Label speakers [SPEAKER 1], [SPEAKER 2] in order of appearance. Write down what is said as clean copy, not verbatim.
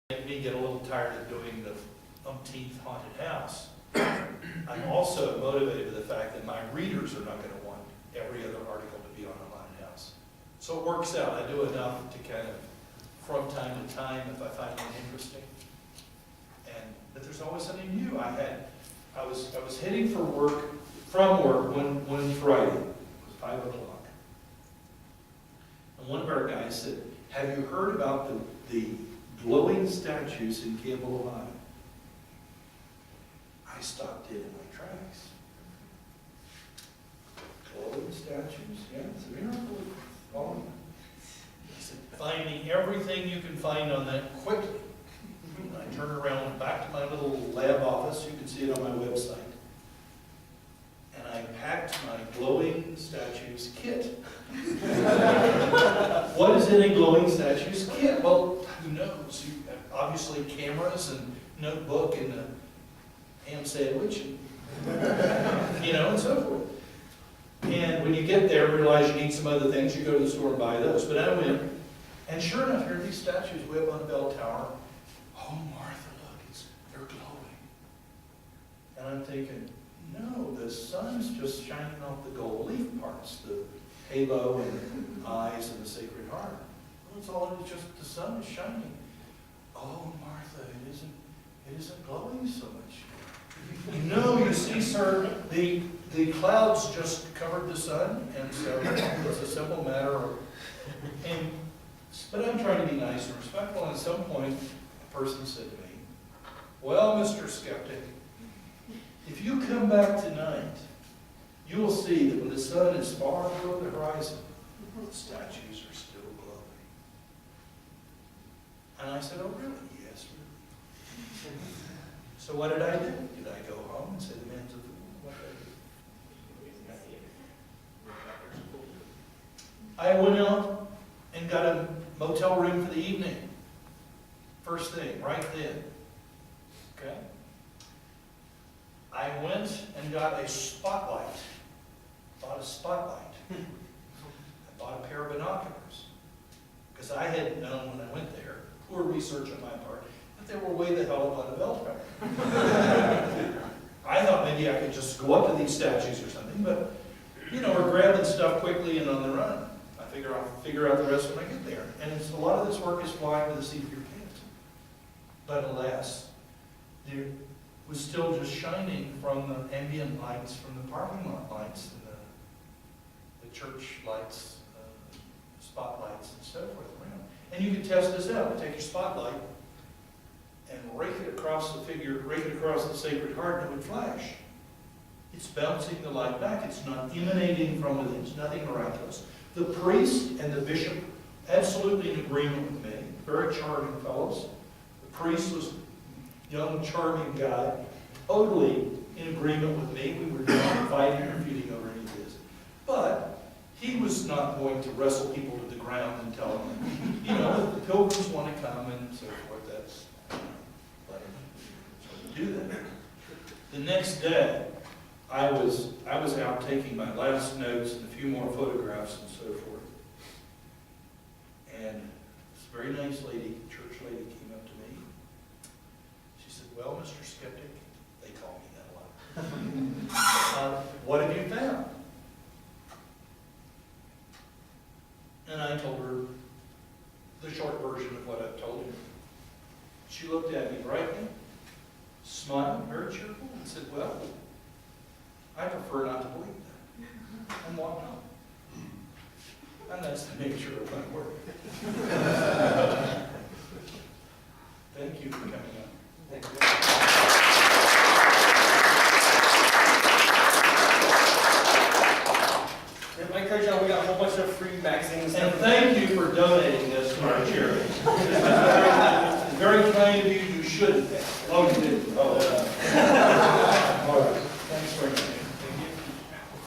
[SPEAKER 1] me get a little tired of doing the umpteenth haunted house. I'm also motivated by the fact that my readers are not going to want every other article to be on a haunted house. So it works out. I do enough to kind of, from time to time, if I find one interesting. But there's always something new. I was heading from work one Friday. It was 5 o'clock. And one of our guys said, "Have you heard about the glowing statues in Campbell, Ohio?" I stopped dead in my tracks. Glowing statues? Yeah, it's a miracle. He said, "Finding everything you can find on that quickly." I turned around, went back to my little lab office. You can see it on my website. And I packed my glowing statues kit. What is in a glowing statues kit? Well, who knows? You have obviously cameras and notebook and a ham sandwich, and, and so forth. And when you get there, realize you need some other things, you go to the store and buy those. But I went, and sure enough, here are these statues way up on the bell tower. "Oh, Martha, look, they're glowing." And I'm thinking, no, the sun's just shining off the gold leaf parts, the halo and eyes and the Sacred Heart. Well, it's all, it's just the sun is shining. "Oh, Martha, it isn't glowing so much." "No, you see, sir, the clouds just covered the sun, and so it's a simple matter of, but I'm trying to be nice and respectful, and at some point, a person said to me, "Well, Mr. Skeptic, if you come back tonight, you will see that when the sun is far below the horizon, the statues are still glowing." And I said, "Oh, really?" "Yes, really." So what did I do? Did I go home and say the man's a fool? What did I do? I went out and got a motel room for the evening. First thing, right then. Okay? I went and got a spotlight. Bought a spotlight. I bought a pair of binoculars. Because I hadn't known when I went there, poor research on my part, that they were way the hell up on the bell tower. I thought maybe I could just go up to these statues or something, but, we're grabbing stuff quickly and on the run. I I'll figure out the rest when I get there. And a lot of this work is flying with the seat of your pants. But alas, there was still just shining from the ambient lights, from the parking lot lights, and the church lights, spotlights, and so forth around. And you could test this out. You take your spotlight and rake it across the figure, rake it across the Sacred Heart, and it would flash. It's bouncing the light back. It's not emanating from within. It's nothing miraculous. The priest and the bishop, absolutely in agreement with me. Very charming fellows. The priest was a young, charming guy, totally in agreement with me. We were not fighting or feuding over any of this. But he was not going to wrestle people to the ground and tell them, the pilgrims want to come and so forth. That's, let them do that. The next day, I was out taking my last notes and a few more photographs and so forth. And this very nice lady, church lady, came up to me. She said, "Well, Mr. Skeptic," they call me that a lot, "what have you found?" And I told her the short version of what I've told you. She looked at me brightly, smiled, very cheerful, and said, "Well, I prefer not to believe that," and walked home. And that's the nature of my work. Thank you for coming up.
[SPEAKER 2] Thank you. Mike Kershaw, we got a whole bunch of free magazines.
[SPEAKER 1] And thank you for donating this to our charity.